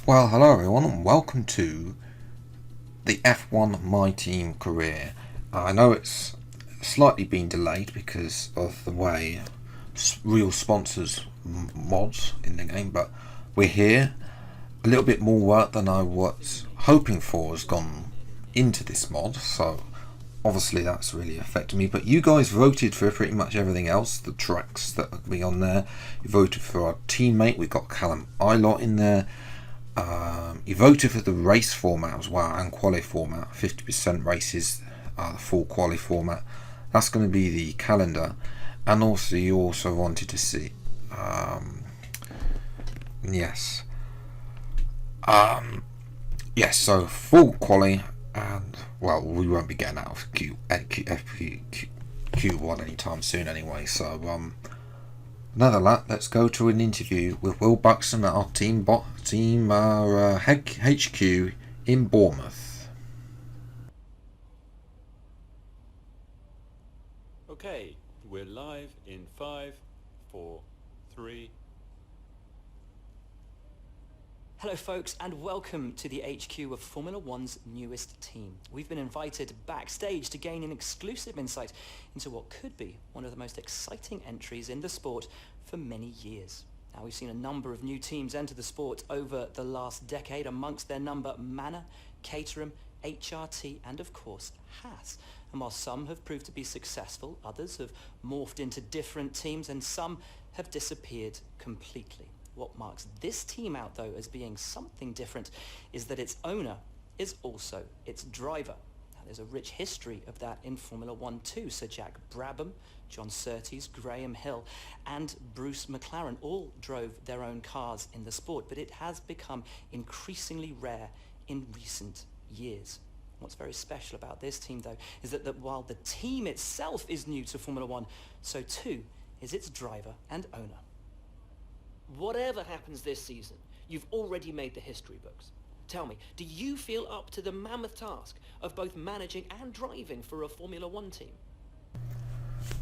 Well, hello everyone, and welcome to the F1 MyTeam career. I know it's slightly been delayed because of the way real sponsors mods in the game, but we're here. A little bit more work than I was hoping for has gone into this mod, so obviously that's really affected me. But you guys voted for pretty much everything else, the tracks that will be on there. You voted for our teammate, we've got Callum Ilott in there. You voted for the race format as well, and quali format. 50% races, the full quali format. That's going to be the calendar, and also you also wanted to see, yes, so full quali, and well, we won't be getting out of Q1 anytime soon anyway. So another lap, let's go to an interview with Will Buxton at our team HQ in Bournemouth. Okay, we're live in 5, 4, 3. Hello folks, and welcome to the HQ of Formula One's newest team. We've been invited backstage to gain an exclusive insight into what could be one of the most exciting entries in the sport for many years. Now, we've seen a number of new teams enter the sport over the last decade, amongst their number Manor, Caterham, HRT and of course Haas. And while some have proved to be successful, others have morphed into different teams and some have disappeared completely. What marks this team out, though, as being something different is that its owner is also its driver. Now, there's a rich history of that in Formula One too. Sir Jack Brabham, John Surtees, Graham Hill and Bruce McLaren all drove their own cars in the sport, but it has become increasingly rare in recent years. What's very special about this team, though, is that while the team itself is new to Formula One, so too is its driver and owner. Whatever happens this season, you've already made the history books. Tell me, do you feel up to the mammoth task of both managing and driving for a Formula One team?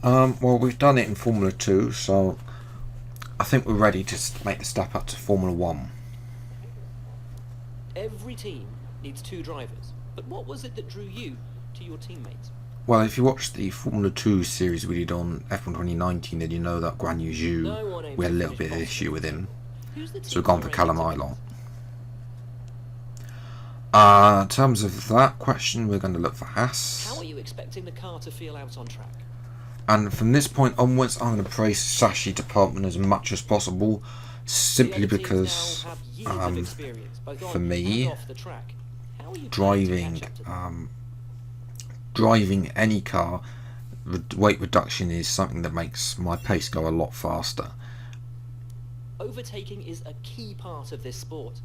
Well, we've done it in Formula 2, so I think we're ready to make the step up to Formula 1. Every team needs two drivers, but what was it that drew you to your teammates? Well, if you watch the Formula 2 series we did on F1 2019, then you know that Guan Yu Zhu, we had a little bit of issue with him. So we've gone for Callum Ilott. In terms of that question, we're going to look for Haas. How are you expecting the car to feel out on track? And from this point onwards, I'm going to praise the Sashi department as much as possible, simply because, for me, driving any car, weight reduction is something that makes my pace go a lot faster. Overtaking is a key part of this sport.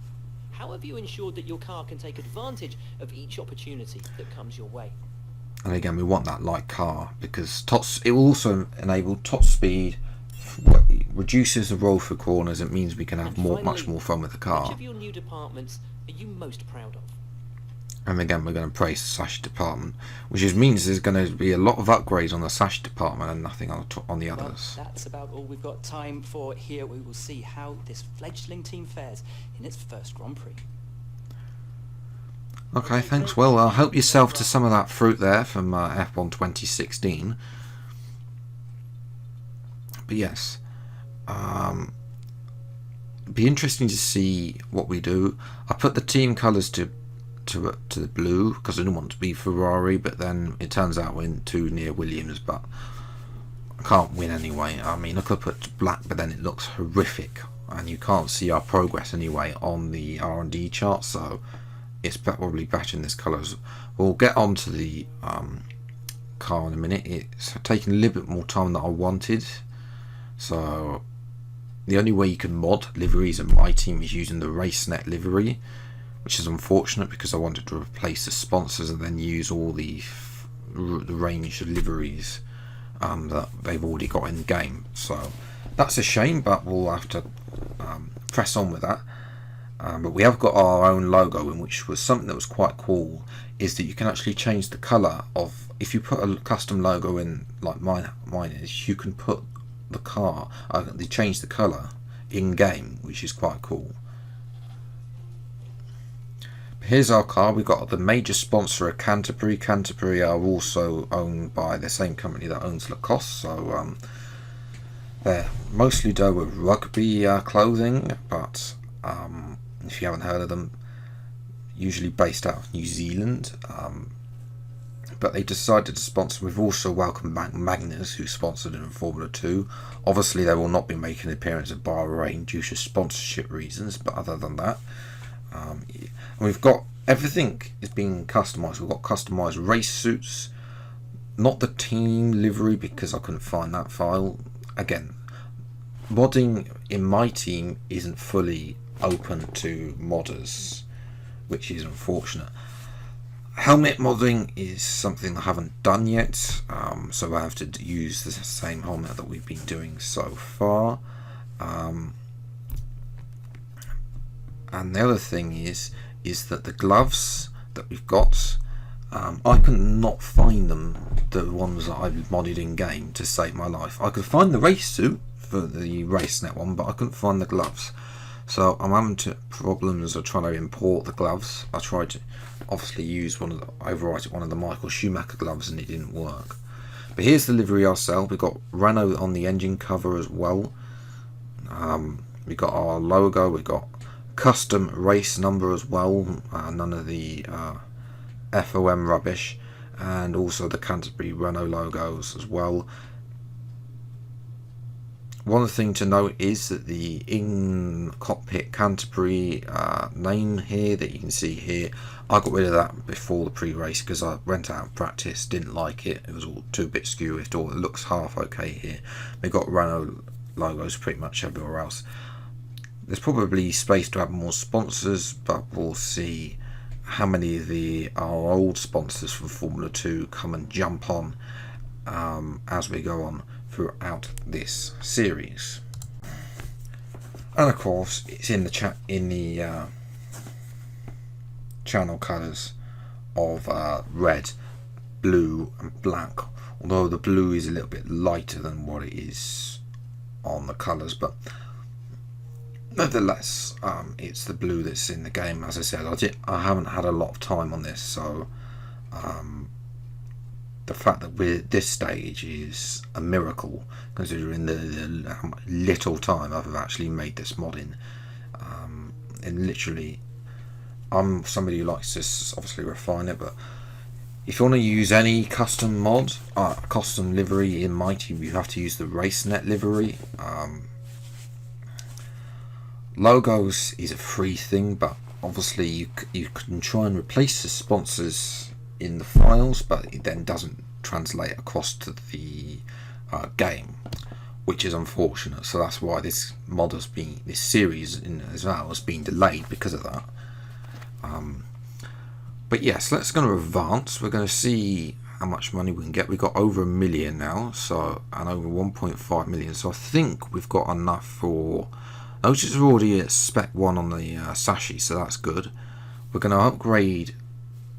How have you ensured that your car can take advantage of each opportunity that comes your way? And again, we want that light car because it will also enable top speed, reduces the roll for corners. It means we can have much more fun with the car. Which of your new departments are you most proud of? And again, we're going to praise the Sashi department, which means there's going to be a lot of upgrades on the Sashi department and nothing on the others. Well, that's about all we've got time for here. We will see how this fledgling team fares in its first Grand Prix. Okay, thanks. Well, help yourself to some of that fruit there from F1 2016. But yes, it'd be interesting to see what we do. I put the team colours to the blue because I didn't want to be Ferrari, but then it turns out we're too near Williams, but I can't win anyway. I mean, I could put black, but then it looks horrific and you can't see our progress anyway on the R&D chart, so it's probably better in this colours. We'll get on to the car in a minute. It's taking a little bit more time than I wanted, so the only way you can mod liveries in MyTeam is using the RaceNet livery, which is unfortunate because I wanted to replace the sponsors and then use all the range of liveries that they've already got in the game. So that's a shame, but we'll have to press on with that. But we have got our own logo, in which was something that was quite cool, is that you can actually change the colour of, if you put a custom logo in, like mine is, you can put the car, they change the colour in game, which is quite cool. Here's our car. We've got the major sponsor of Canterbury. Canterbury are also owned by the same company that owns Lacoste, so they're mostly done with rugby clothing, but if you haven't heard of them, usually based out of New Zealand, but they decided to sponsor. We've also welcomed Magnus, who sponsored in Formula 2. Obviously they will not be making an appearance at Bahrain due to sponsorship reasons, but other than that, and we've got everything is being customized. We've got customized race suits, not the team livery because I couldn't find that file. Again, modding in MyTeam isn't fully open to modders, which is unfortunate. Helmet modding is something I haven't done yet, so I have to use the same helmet that we've been doing so far. And the other thing is that the gloves that we've got, I could not find them, the ones that I've modded in game, to save my life. I could find the race suit for the RaceNet one, but I couldn't find the gloves. So I'm having problems of trying to import the gloves. I tried to obviously use overwrite one of the Michael Schumacher gloves and it didn't work. But here's the livery ourselves. We've got Renault on the engine cover as well. We've got our logo. We've got custom race number as well. None of the FOM rubbish. And also the Canterbury Renault logos as well. One thing to note is that the in-cockpit Canterbury name here that you can see here, I got rid of that before the pre-race because I went out and practiced, didn't like it. It was all too bit skew. It looks half okay here. We've got Renault logos pretty much everywhere else. There's probably space to have more sponsors, but we'll see how many of our old sponsors from Formula 2 come and jump on as we go on throughout this series. And of course it's in the channel colours of red, blue and black, although the blue is a little bit lighter than what it is on the colours, but nevertheless it's the blue that's in the game. As I said, I haven't had a lot of time on this, so the fact that we're at this stage is a miracle considering the little time I've actually made this modding. And literally, I'm somebody who likes to obviously refine it, but if you want to use any custom mod, custom livery in MyTeam, you have to use the RaceNet livery. Logos is a free thing, but obviously you can try and replace the sponsors in the files, but it then doesn't translate across to the game, which is unfortunate. So that's why this series as well has been delayed because of that. But yes, let's going to advance. We're going to see how much money we can get. We've got over 1 million now, and over 1.5 million. So I think we've got enough for. Notice we're already at spec 1 on the Sashi, so that's good. We're going to upgrade,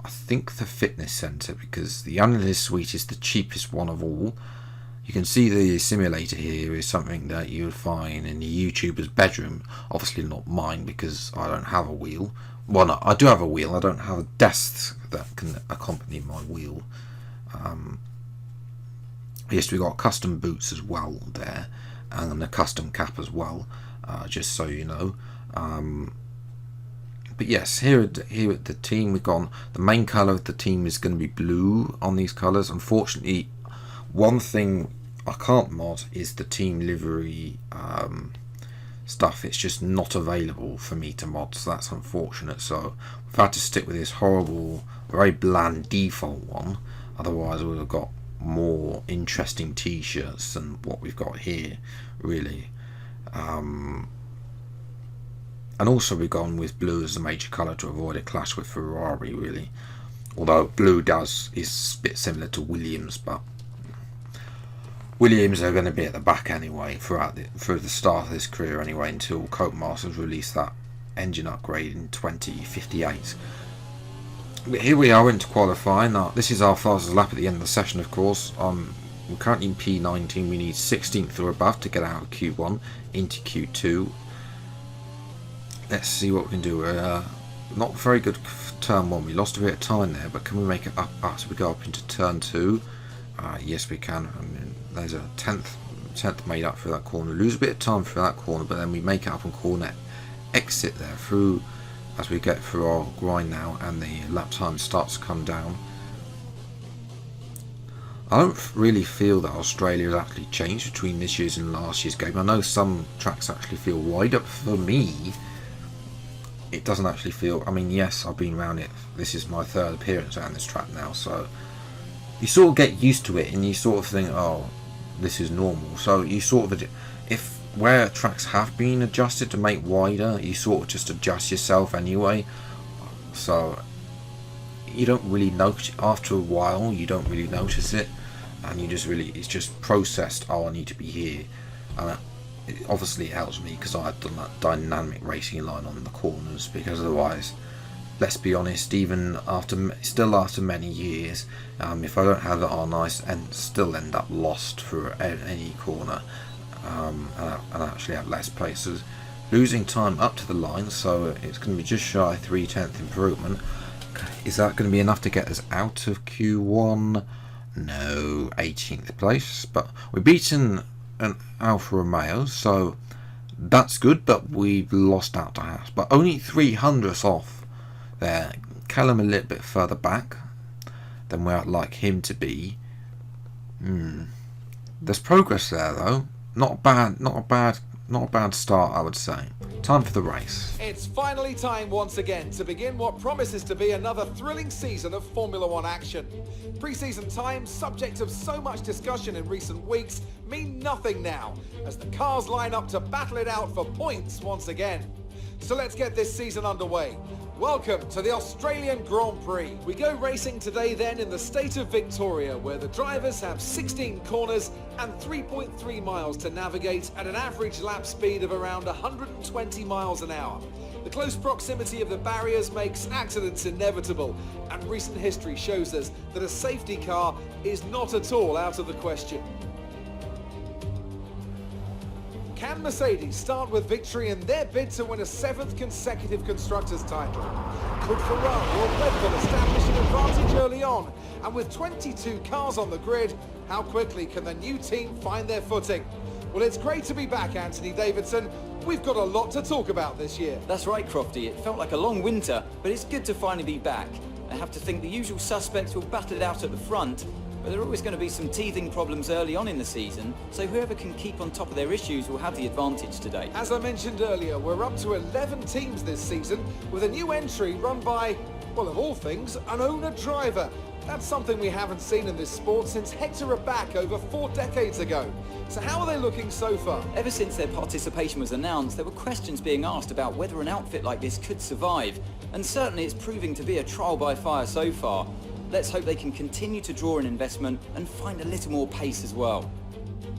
I think, the fitness center because the analyst suite is the cheapest one of all. You can see the simulator here is something that you would find in the YouTuber's bedroom. Obviously not mine because I don't have a wheel. Well, no, I do have a wheel. I don't have a desk that can accompany my wheel. Yes, we got custom boots as well there, and a custom cap as well. Just so you know. But yes, here at the team, we've gone. The main colour of the team is going to be blue on these colours. Unfortunately, one thing I can't mod is the team livery stuff. It's just not available for me to mod, so that's unfortunate. So we've had to stick with this horrible, very bland default one. Otherwise, we would have got more interesting t-shirts than what we've got here, really. And also we've gone with blue as the major colour to avoid a clash with Ferrari, really. Although blue is a bit similar to Williams, but Williams are going to be at the back anyway through the start of this career anyway, until Codemasters release that engine upgrade in 2058. But here we are into qualifying. Now, this is our fastest lap at the end of the session, of course. We're currently in P19. We need 16th or above to get out of Q1 into Q2. Let's see what we can do. Not very good turn 1. We lost a bit of time there, but can we make it up as we go up into turn 2? Yes, we can. I mean, there's a tenth made up for that corner. Lose a bit of time for that corner, but then we make it up on corner exit there through as we get through our grind now, and the lap time starts to come down. I don't really feel that Australia has actually changed between this year's and last year's game. I know some tracks actually feel wider, but for me, it doesn't actually feel... I mean, yes, I've been around it. This is my 3rd appearance around this track now, so you sort of get used to it, and you sort of think, oh, this is normal. So you sort of... If where tracks have been adjusted to make wider, you sort of just adjust yourself anyway. So you don't really notice... After a while, you don't really notice it. And you just really, it's just processed, oh, I need to be here. And obviously it helps me because I've done that dynamic racing line on the corners, because otherwise, let's be honest, even still after many years, if I don't have it on, I still end up lost for any corner, and actually have less places. Losing time up to the line, so it's going to be just shy 3/10 improvement. Is that going to be enough to get us out of Q1? No, 18th place, but we've beaten an Alfa Romeo, so that's good, but we've lost out to Haas, but only 300ths off there. Callum a little bit further back than where I'd like him to be. There's progress there though. Not a bad start, I would say. Time for the race. It's finally time once again to begin what promises to be another thrilling season of Formula One action. Pre-season times, subject of so much discussion in recent weeks, mean nothing now, as the cars line up to battle it out for points once again. So let's get this season underway. Welcome to the Australian Grand Prix. We go racing today then in the state of Victoria, where the drivers have 16 corners and 3.3 miles to navigate at an average lap speed of around 120 miles an hour. The close proximity of the barriers makes accidents inevitable, and recent history shows us that a safety car is not at all out of the question. Can Mercedes start with victory in their bid to win a 7th consecutive Constructors' title? Could Ferrari or Red Bull establish an advantage early on? And with 22 cars on the grid, how quickly can the new team find their footing? Well, it's great to be back, Anthony Davidson. We've got a lot to talk about this year. That's right, Crofty. It felt like a long winter, but it's good to finally be back. I have to think the usual suspects will battle it out at the front, but there are always going to be some teething problems early on in the season, so whoever can keep on top of their issues will have the advantage today. As I mentioned earlier, we're up to 11 teams this season, with a new entry run by, well, of all things, an owner-driver. That's something we haven't seen in this sport since Hector Abac over 4 decades ago. So how are they looking so far? Ever since their participation was announced, there were questions being asked about whether an outfit like this could survive, and certainly it's proving to be a trial by fire so far. Let's hope they can continue to draw in investment and find a little more pace as well.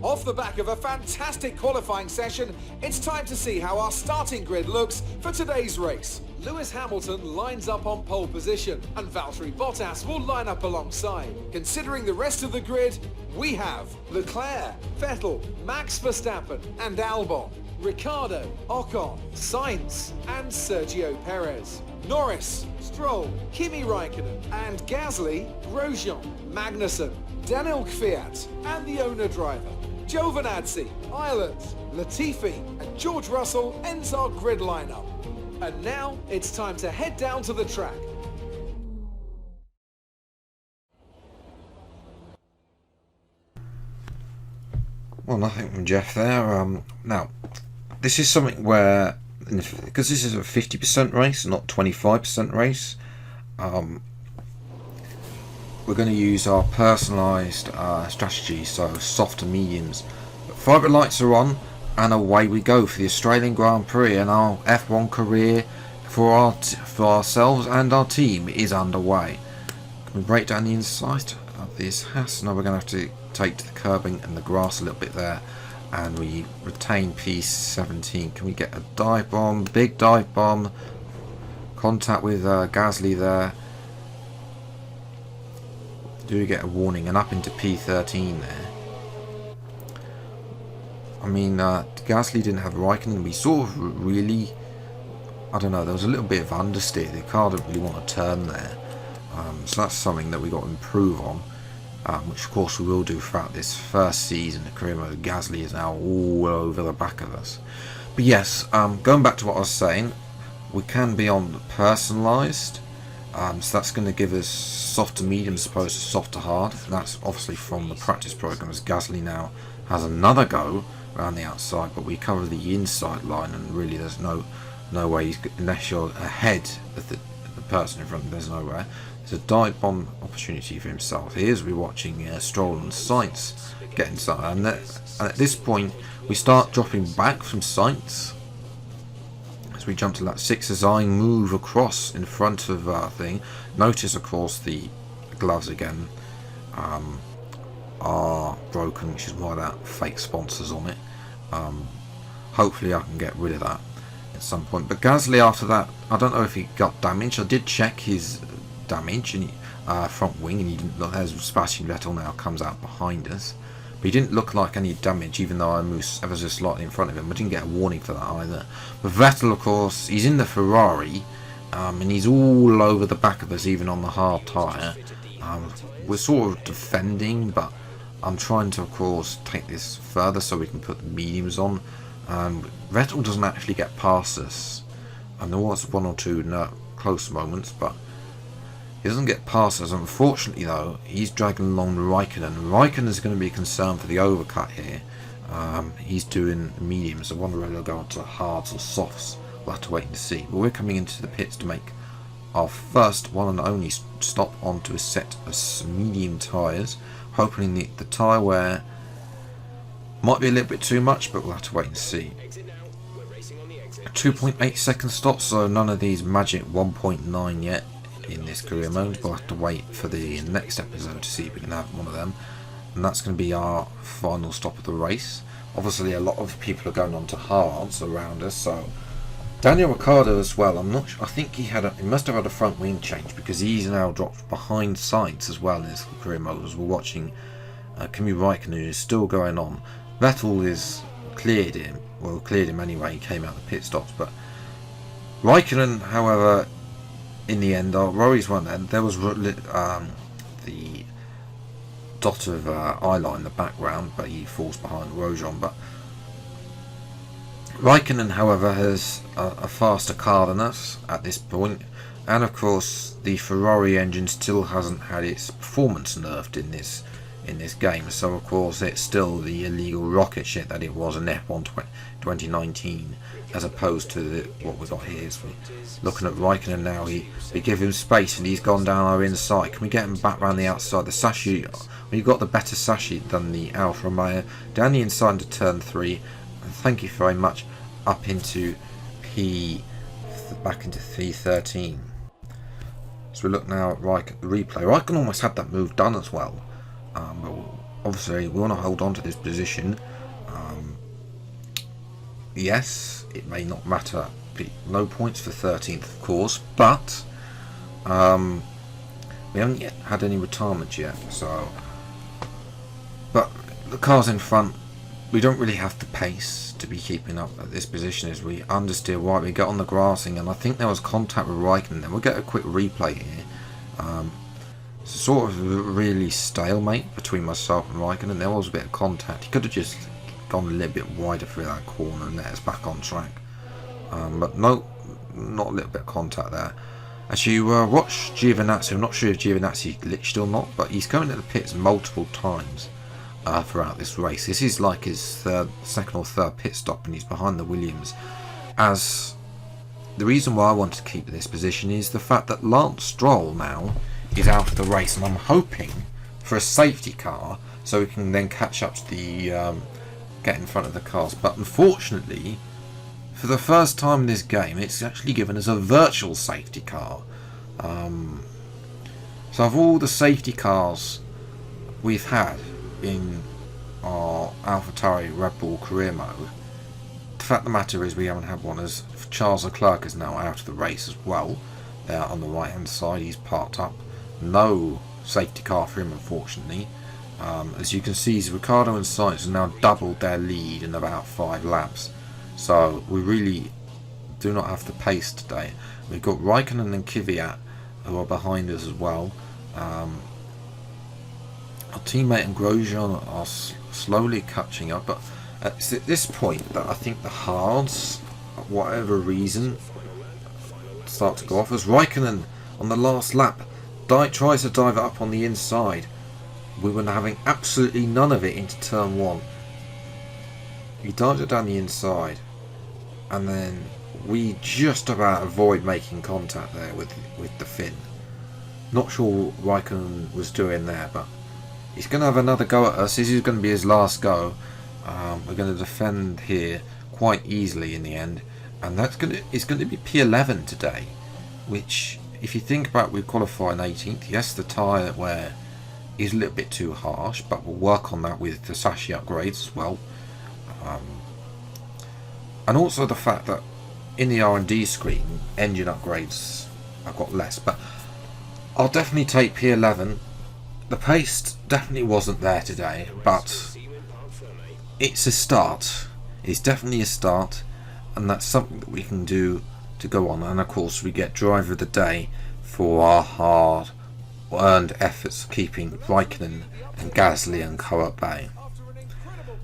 Off the back of a fantastic qualifying session, it's time to see how our starting grid looks for today's race. Lewis Hamilton lines up on pole position, and Valtteri Bottas will line up alongside. Considering the rest of the grid, we have Leclerc, Vettel, Max Verstappen and Albon, Ricciardo, Ocon, Sainz and Sergio Perez, Norris, Stroll, Kimi Raikkonen and Gasly, Grosjean, Magnussen, Daniel Kvyat and the owner-driver. Giovinazzi, Ireland, Latifi and George Russell ends our grid lineup. And now it's time to head down to the track. Well, nothing from Jeff there. Now, this is something where, because this is a 50% race, not 25% race, we're going to use our personalised strategy, so soft and mediums. But fibre lights are on, and away we go for the Australian Grand Prix, and our F1 career for ourselves and our team is underway. Can we break down the inside of this Haas? Now we're going to have to take to the curbing and the grass a little bit there, and we retain P17. Can we get a dive bomb? Big dive bomb. Contact with Gasly there. Do we get a warning? And up into P13 there. I mean, Gasly didn't have Raikkonen. We sort of really I don't know, there was a little bit of understeer. The car didn't really want to turn there. So that's something that we got to improve on, which of course we will do throughout this first season. The career mode Gasly is now all over the back of us. But yes, going back to what I was saying, we can be on personalised. So that's going to give us soft to medium as opposed to soft to hard. And that's obviously from the practice program, as Gasly now has another go around the outside, but we cover the inside line, and really there's no way, unless you're ahead of the person in front, there's nowhere. There's a dive bomb opportunity for himself. Here's we're watching Stroll and Sainz get inside, and at this point we start dropping back from Sainz as we jump to lap 6 as I move across in front of thing. Notice of course the gloves again are broken, which is why that fake sponsors on it. Hopefully I can get rid of that at some point. But Gasly after that, I don't know if he got damage. I did check his damage and front wing, and he didn't look. There's Sebastian Vettel now comes out behind us, but he didn't look like any damage, even though I moved ever so slightly in front of him. I didn't get a warning for that either. But Vettel, of course, he's in the Ferrari, and he's all over the back of us, even on the hard tyre. We're sort of defending, but I'm trying to, of course, take this further so we can put the mediums on. Vettel doesn't actually get past us, and there was one or two close moments, but he doesn't get past us. Unfortunately though, he's dragging along Raikkonen. Raikkonen is going to be concerned for the overcut here. He's doing mediums. I wonder whether they'll go on to hards or softs. We'll have to wait and see. But we're coming into the pits to make our first one and only stop onto a set of medium tyres, hoping the tyre wear might be a little bit too much, but we'll have to wait and see. 2.8 second stop, so none of these magic 1.9 yet in this career mode. We'll have to wait for the next episode to see if we can have one of them, and that's going to be our final stop of the race. Obviously a lot of people are going on to hards around us, so Daniel Ricciardo as well. I'm not sure, I think he must have had a front wing change, because he's now dropped behind Sainz as well in this career mode as we're watching. Kimi Raikkonen is still going on. Vettel is cleared him anyway. He came out of the pit stops, but Raikkonen, however, in the end, Rory's one then. There was the dot of eyeline in the background, but he falls behind Rojon. But Raikkonen, however, has a faster car than us at this point, and of course the Ferrari engine still hasn't had its performance nerfed in this game, so of course it's still the illegal rocket ship that it was in F1 2019, as opposed to what we got here. So looking at Raikkonen now, we give him space and he's gone down our inside. Can we get him back around the outside? The Sashi, we've got the better Sashi than the Alfa Romeo. Down the inside into turn 3, and thank you very much, up into back into P13. So we look now at the replay. Raikkonen almost had that move done as well. But obviously we want to hold on to this position. Yes, it may not matter, no points for 13th of course, but we haven't yet had any retirements yet, so, but the cars in front, we don't really have the pace to be keeping up at this position as we understeer right. We get on the grassing, and I think there was contact with Raikkonen. Then we'll get a quick replay here. Sort of a really stalemate between myself and Raikkonen. There was a bit of contact. He could have just gone a little bit wider through that corner and let us back on track. But no, not a little bit of contact there. As you watch Giovinazzi, I'm not sure if Giovinazzi glitched or not, but he's going to the pits multiple times throughout this race. This is like his second or third pit stop, and he's behind the Williams. As the reason why I want to keep this position is the fact that Lance Stroll now is out of the race, and I'm hoping for a safety car so we can then catch up to the get in front of the cars. But unfortunately, for the first time in this game, it's actually given us a virtual safety car. So of all the safety cars we've had in our AlphaTauri Red Bull career mode, the fact of the matter is we haven't had one, as Charles Leclerc is now out of the race as well. There on the right hand side, he's parked up. No safety car for him, unfortunately. As you can see, Ricciardo and Sainz have now doubled their lead in about 5 laps. So we really do not have the pace today. We've got Raikkonen and Kvyat who are behind us as well. Our teammate and Grosjean are slowly catching up, but it's at this point that I think the hards, for whatever reason, start to go off. As Raikkonen on the last lap tries to dive it up on the inside. We were having absolutely none of it into turn 1. He dives it down the inside, and then we just about avoid making contact there with the fin. Not sure what Raikkonen was doing there, but he's going to have another go at us. This is going to be his last go. We're going to defend here quite easily in the end, and it's going to be P11 today, which, if you think about, we qualify in 18th. Yes, the tyre wear is a little bit too harsh, but we'll work on that with the Sashi upgrades as well. And also the fact that in the R&D screen, engine upgrades I've got less, but I'll definitely take P11. The pace definitely wasn't there today, but it's a start. It's definitely a start, and that's something that we can do to go on. And of course we get driver of the day for our hard earned efforts keeping Raikkonen and Gasly and Co at bay.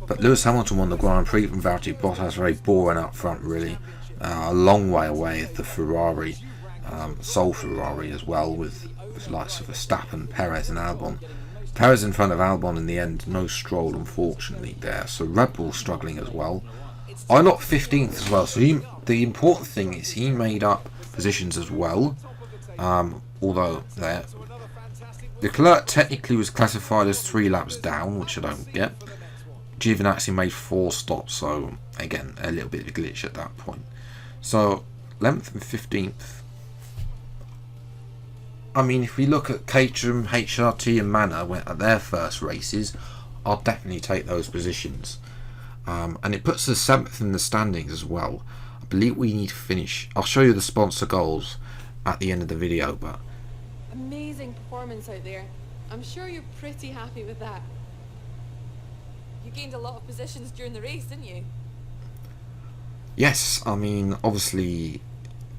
But Lewis Hamilton won the Grand Prix from Valtteri Bottas, very boring up front really. A long way away of the Ferrari, sole Ferrari as well, with the likes of Verstappen, Perez and Albon. Perez in front of Albon in the end, no Stroll unfortunately there, so Red Bull struggling as well. I got 15th as well, so the important thing is he made up positions as well, although there. Leclerc technically was classified as 3 laps down, which I don't get. Giovinazzi made 4 stops, so again a little bit of a glitch at that point. So 11th and 15th. I mean, if we look at Caterham, HRT and Manor at their first races, I'll definitely take those positions. And it puts us 7th in the standings as well. I believe we need to finish. I'll show you the sponsor goals at the end of the video, but amazing performance out there. I'm sure you're pretty happy with that. You gained a lot of positions during the race, didn't you? yes, I mean, obviously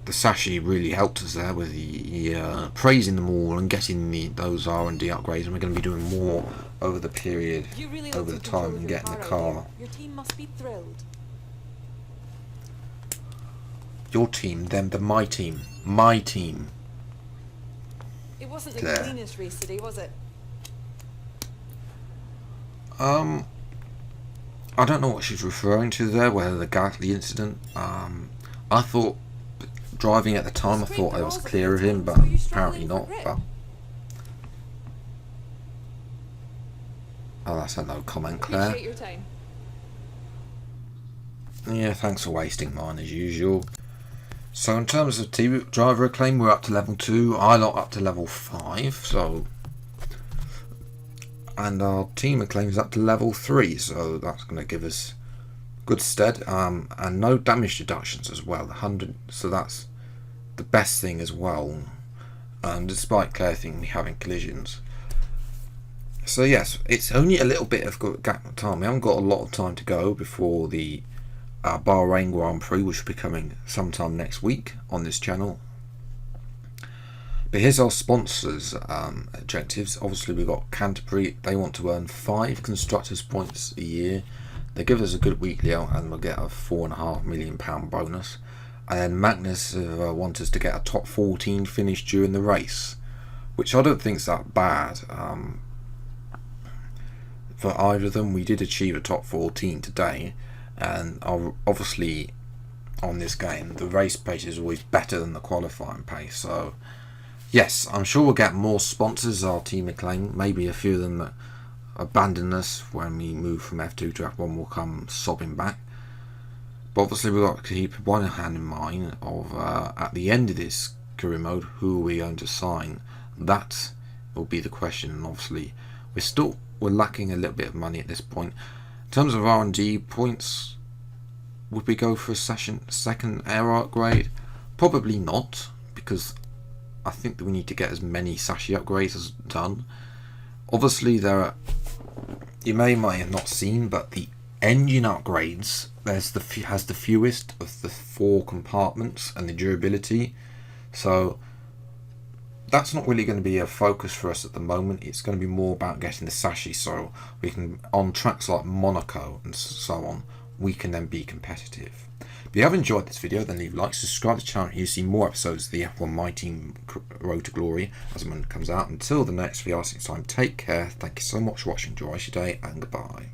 the Sashi really helped us there with the praising them all and getting those R&D upgrades, and we're going to be doing more over the period, really over the time, and getting the car. Your team must be thrilled. Your team, then the MyTeam. It wasn't the There. cleanest race today, was it? I don't know what she's referring to there, whether the Gasly incident. I thought, driving at the time, I thought I was clear of him, but apparently not. But oh, that's a no comment, Claire. Appreciate your time. Yeah, thanks for wasting mine as usual. So in terms of team driver acclaim, we're up to level 2. I lot up to level 5. So, and our team acclaim is up to level 3. So that's going to give us good stead. And no damage deductions as well. 100. So that's the best thing as well. Despite Claire thinking we having collisions. So yes, it's only a little bit of gap of time. We haven't got a lot of time to go before the Bahrain Grand Prix, which will be coming sometime next week on this channel. But here's our sponsors' objectives. Obviously we've got Canterbury. They want to earn 5 constructors points a year. They give us a good weekly out and we'll get a £4.5 million bonus. And then Magnus want us to get a top 14 finish during the race, which I don't think is that bad. For either of them, we did achieve a top 14 today. And obviously on this game the race pace is always better than the qualifying pace, so yes, I'm sure we'll get more sponsors. Our team acclaim, maybe a few of them that abandon us when we move from F2 to F1 will come sobbing back. But obviously we've got to keep one hand in mind of at the end of this career mode, who are we going to sign? That will be the question. And obviously we're lacking a little bit of money at this point. In terms of R&D points, would we go for a second air upgrade? Probably not, because I think that we need to get as many Sashi upgrades as done. Obviously there are, you may have not seen, but the engine upgrades has the fewest of the 4 compartments and the durability, so that's not really going to be a focus for us at the moment. It's going to be more about getting the sashi, so we can, on tracks like Monaco and so on, we can then be competitive. If you have enjoyed this video, then leave a like, subscribe to the channel, you see more episodes of the F1 MyTeam Road to Glory as when it comes out. Until the next VR time, take care, thank you so much for watching, enjoy your day, and goodbye.